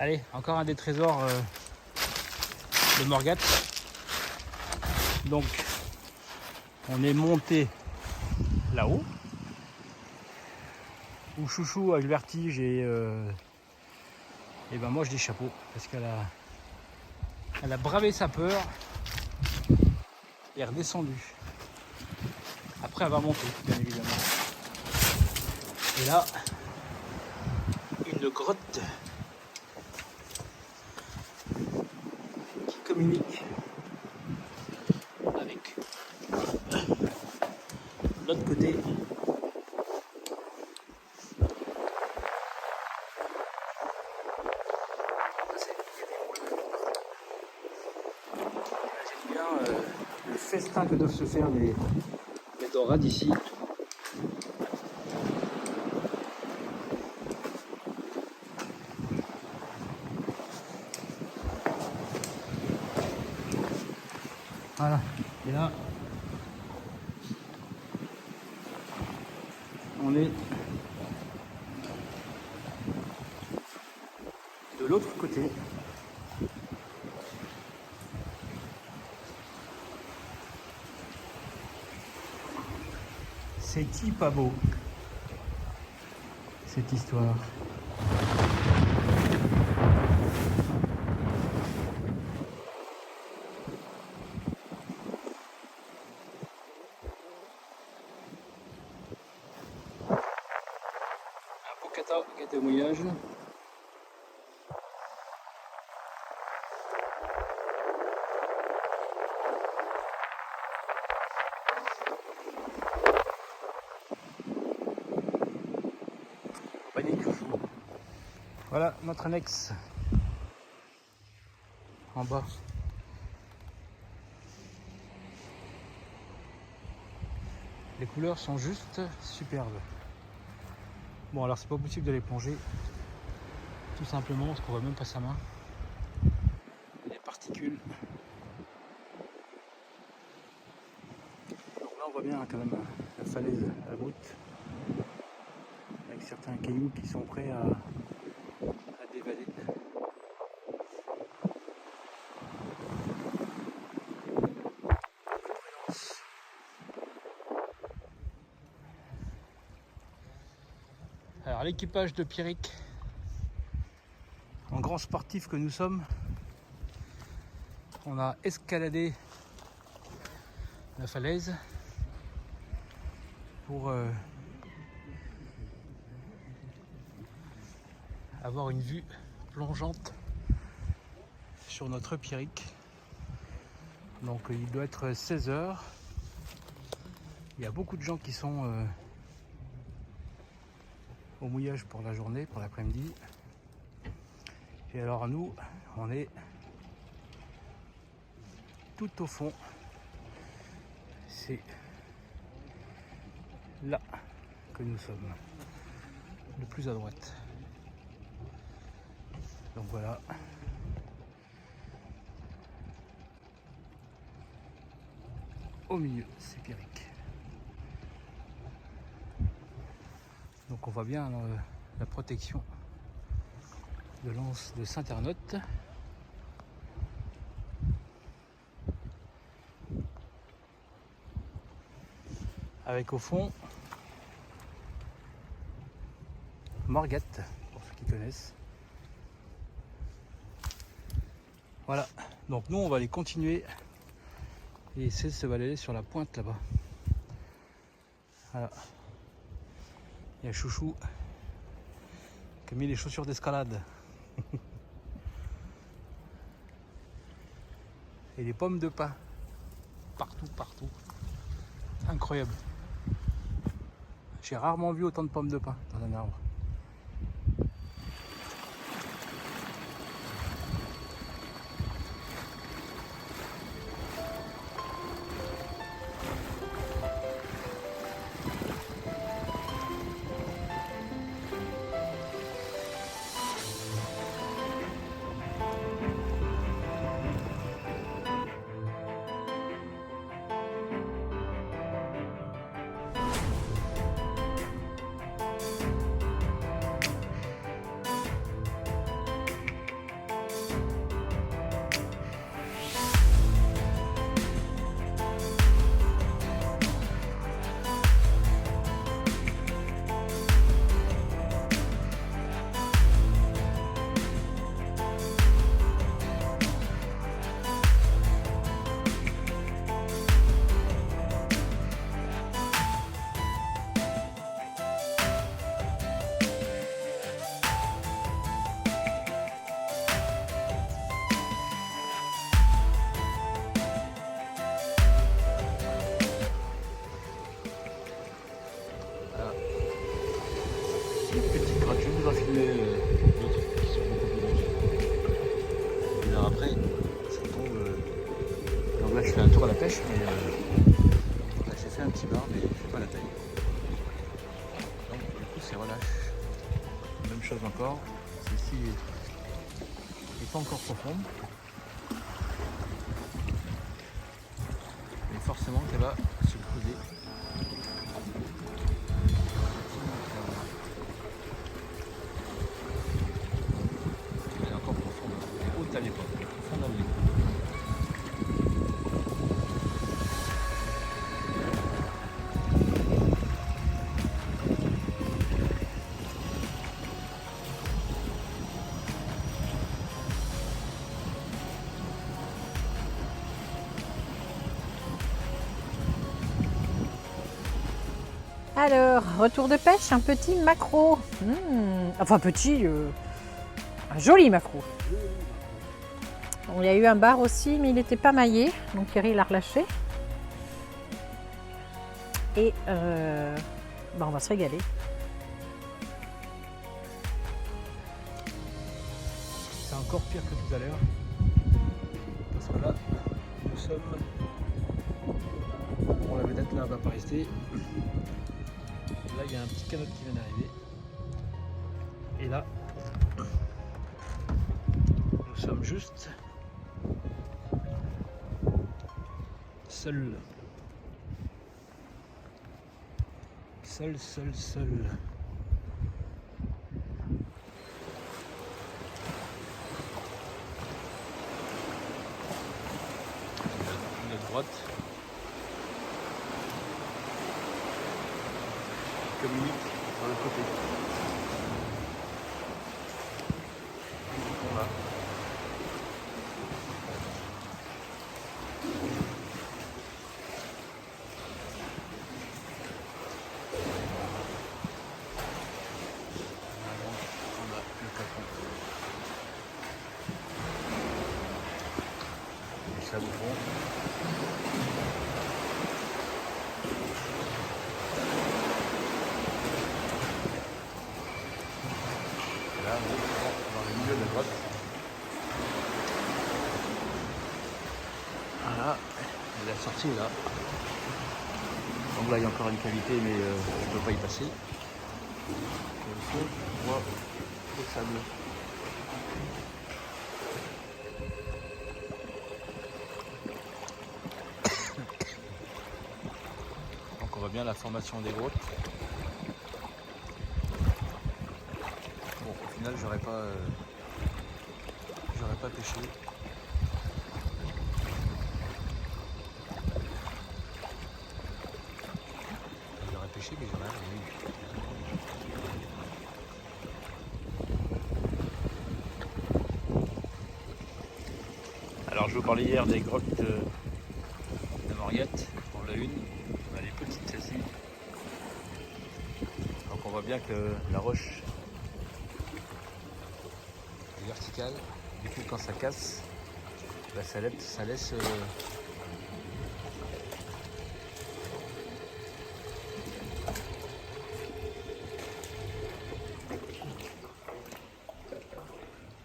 Allez, encore un des trésors de Morgat. Donc, on est monté là-haut, où Chouchou a le vertige et ben moi je dis chapeau, parce qu'elle a bravé sa peur et est redescendue. Après elle va monter, bien évidemment. Et là, une grotte qui communique avec l'autre côté. J'aime bien le festin que doivent se faire les dorades ici. Voilà, et là, on est de l'autre côté. C'est-il pas beau, cette histoire? Un beau cata qui était au mouillage. Voilà notre annexe en bas. Les couleurs sont juste superbes. Bon, alors c'est pas possible de les plonger, tout simplement parce qu'on voit même pas sa main. Les particules. Donc là on voit bien quand même la falaise abrupte, avec certains cailloux qui sont prêts à dévaler. Alors l'équipage de Pierrick, en grand sportif que nous sommes, on a escaladé la falaise pour avoir une vue plongeante sur notre Pierrick. Donc il doit être 16 h. Il y a beaucoup de gens qui sont au mouillage pour la journée, pour l'après-midi. Et alors nous, on est tout au fond. C'est là que nous sommes, le plus à droite. Donc voilà. Au milieu, c'est Pierrick. Donc on voit bien la protection de l'anse de Saint-Ernotte. Avec au fond Morgat, pour ceux qui connaissent. Voilà, donc nous on va aller continuer et essayer de se balader sur la pointe là-bas. Voilà. Il y a Chouchou qui a mis les chaussures d'escalade. Et les pommes de pin. Partout, partout. Incroyable. J'ai rarement vu autant de pommes de pin dans un arbre. pêche, mais là, j'ai fait un petit bar, mais je fais pas la taille. Donc du coup c'est relâche. Même chose encore, celle-ci n'est pas encore profonde. Mais forcément qu'elle va se creuser. Elle est encore profonde, elle est haute à l'époque, profonde à l'époque. Alors, retour de pêche, un petit maquereau. Enfin petit, un joli maquereau. Bon, il y a eu un bar aussi, mais il n'était pas maillé, donc Thierry l'a relâché. Et on va se régaler. C'est encore pire que tout à l'heure. Parce que là, nous sommes... Bon, la vedette là va pas rester. Là, il y a un petit canot qui vient d'arriver. Et là, nous sommes juste seuls. Seul. Une droite. Communique sur le côté. Voilà. On a le capon. Et ça vous prend. Là, on est dans le milieu de la grotte. Voilà, la sortie est là. Donc là, il y a encore une cavité, mais je ne peux pas y passer. Et au fond, on voit le sable. Donc on voit bien la formation des grottes. Bon, au final, j'aurais pas pêché. J'aurais pêché, mais j'aurais rien eu. Alors, je vous parlais hier des grottes de Mauriette. On l'a une, on a les petites celle-ci. Donc on voit bien que la roche est verticale. Du coup, quand ça casse, bah, ça laisse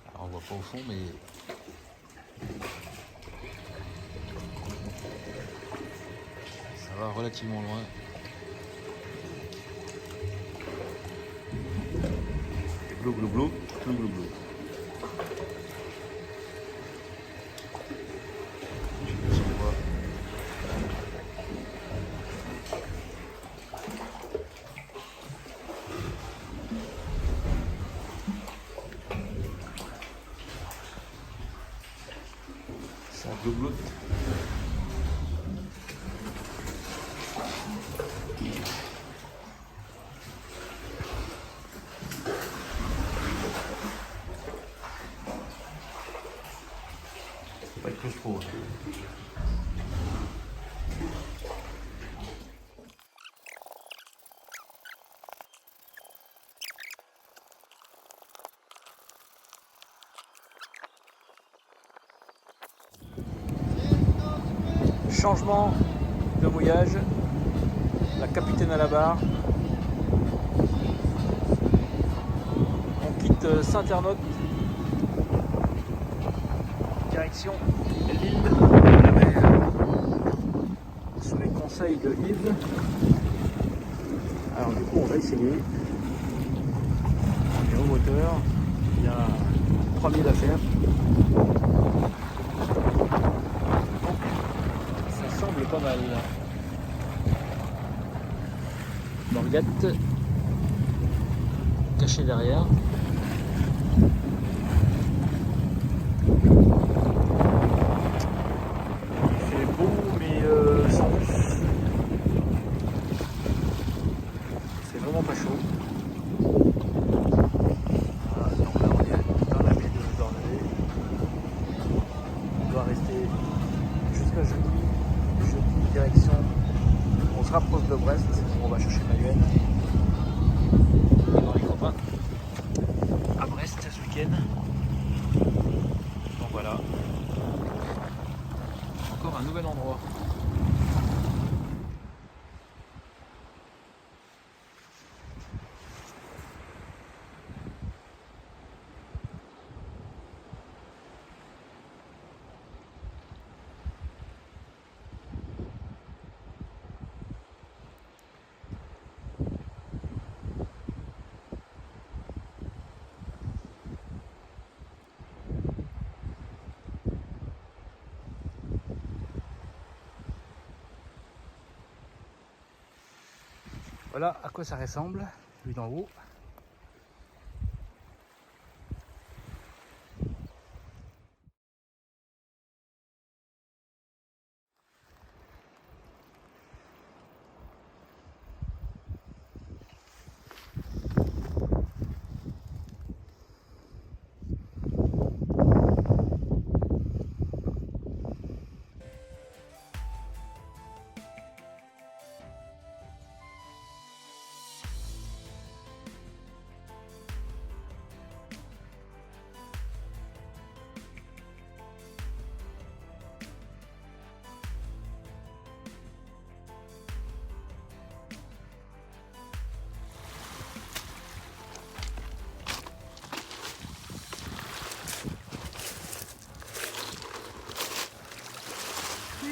alors, on voit pas au fond, mais ça va relativement loin. Glou glou glou, glou glou glou. Je sais pas si on voit. Ça glougloute. Pas être plus trop. Changement de mouillage, la capitaine à la barre. On quitte Saint-Ernotte, direction l'île de la mer. conseil de Yves. Alors du coup on va essayer. On est en hauteur, il y a 3000 à faire. Ça semble pas mal. Morgate cachée derrière. Il fait beau mais sans plus. C'est vraiment pas chaud. Voilà, donc là on est dans la baie de Dornay. On doit rester jusqu'à jeudi. Jeudi direction. On se rapproche de Brest. On va chercher Mayenne. Dans les copains à Brest ce week-end. Donc voilà. Encore un nouvel endroit. Voilà à quoi ça ressemble, vu d'en haut.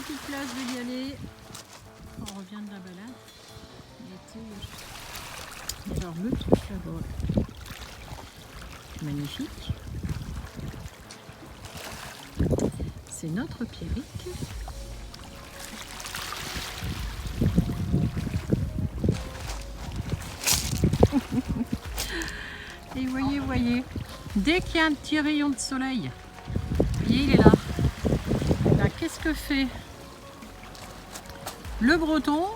Petite place de Galet. On revient de la balade. Alors le truc là-bas. Magnifique. C'est notre Pierrick. Et voyez, dès qu'il y a un petit rayon de soleil, voyez, il est là. Là, qu'est-ce que fait le breton?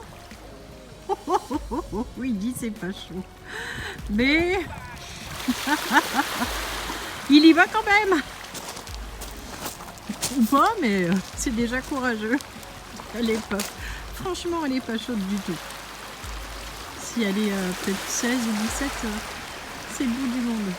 Oui, il dit c'est pas chaud. Mais il y va quand même. Ou pas, mais c'est déjà courageux. Elle est pas, franchement, elle est pas chaude du tout. Si elle est peut-être 16 ou 17, c'est le bout du monde.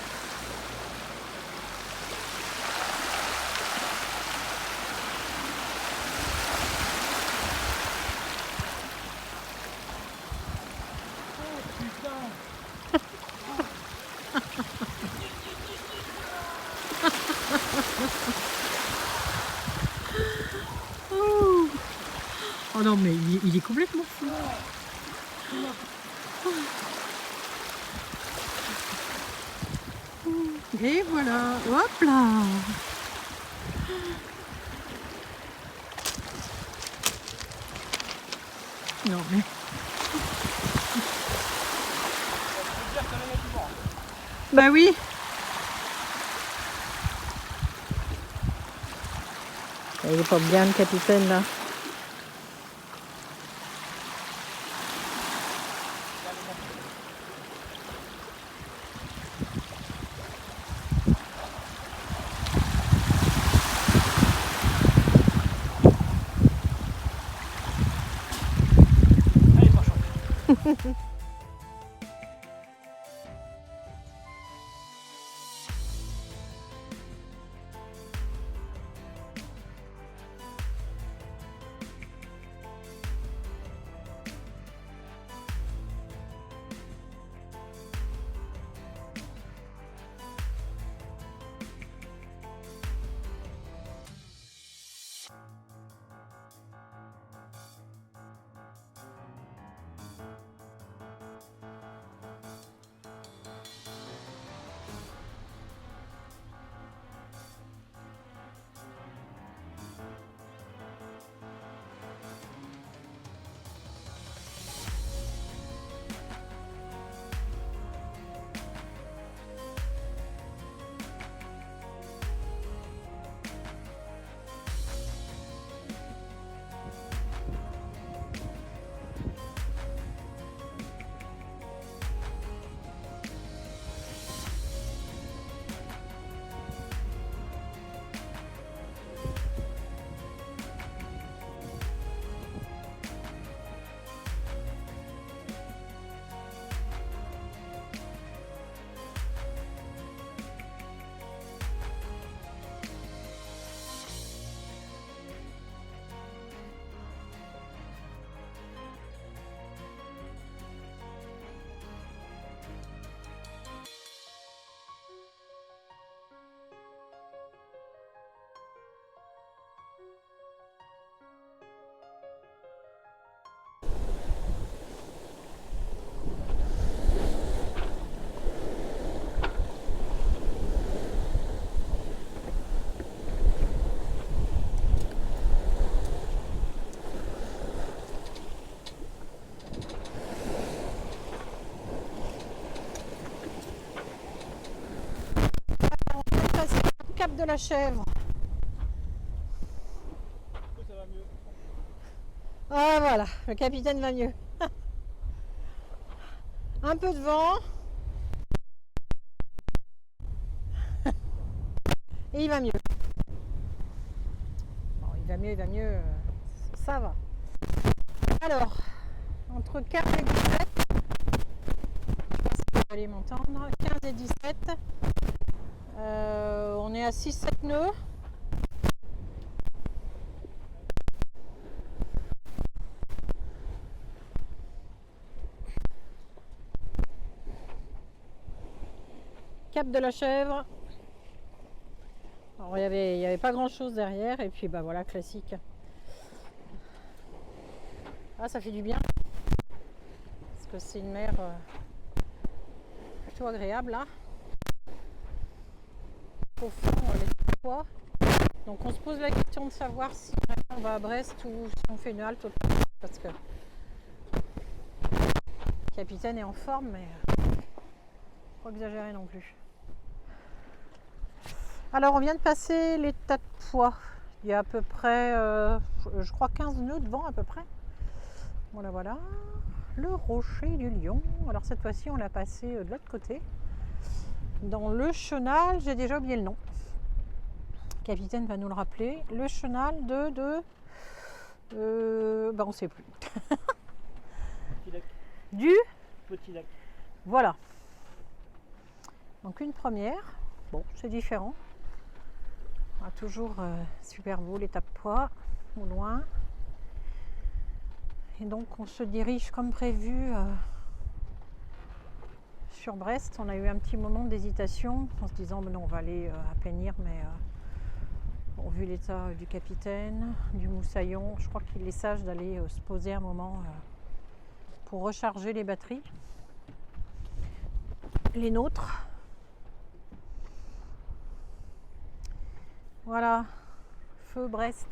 Oh non, mais il est complètement fou. Et voilà, hop là. Non mais... Bah oui. Il est pas bien le capitaine là. Allez, pas chaud. cap de la Chèvre. Ça va mieux. Ah voilà, le capitaine va mieux. Un peu de vent. Et il va mieux. Bon, il va mieux, ça va. Alors, entre 15 et 17, je sais pas si vous allez m'entendre, 15 et 17, on est à 6-7 nœuds. Cap de la Chèvre. Alors, il y avait pas grand chose derrière et puis bah voilà, classique. Ah, ça fait du bien parce que c'est une mer plutôt agréable là. Au fond, les poids. Donc on se pose la question de savoir si on va à Brest ou si on fait une halte autre part, parce que le capitaine est en forme, mais faut pas exagérer non plus. Alors on vient de passer les tas de poids. Il y a à peu près, je crois 15 nœuds de vent à peu près. Voilà, voilà. Le rocher du Lion. Alors cette fois-ci on l'a passé de l'autre côté. Dans le chenal, j'ai déjà oublié le nom. Le capitaine va nous le rappeler. Le chenal bah on sait plus. Petit lac. Du Petit lac. Voilà. Donc une première. Bon, c'est différent. On a toujours super beau l'étape poids au loin. Et donc on se dirige comme prévu sur Brest. On a eu un petit moment d'hésitation en se disant non, on va aller à Pénir, mais bon, vu l'état du capitaine, du moussaillon, je crois qu'il est sage d'aller se poser un moment pour recharger les batteries. Les nôtres. Voilà, feu Brest.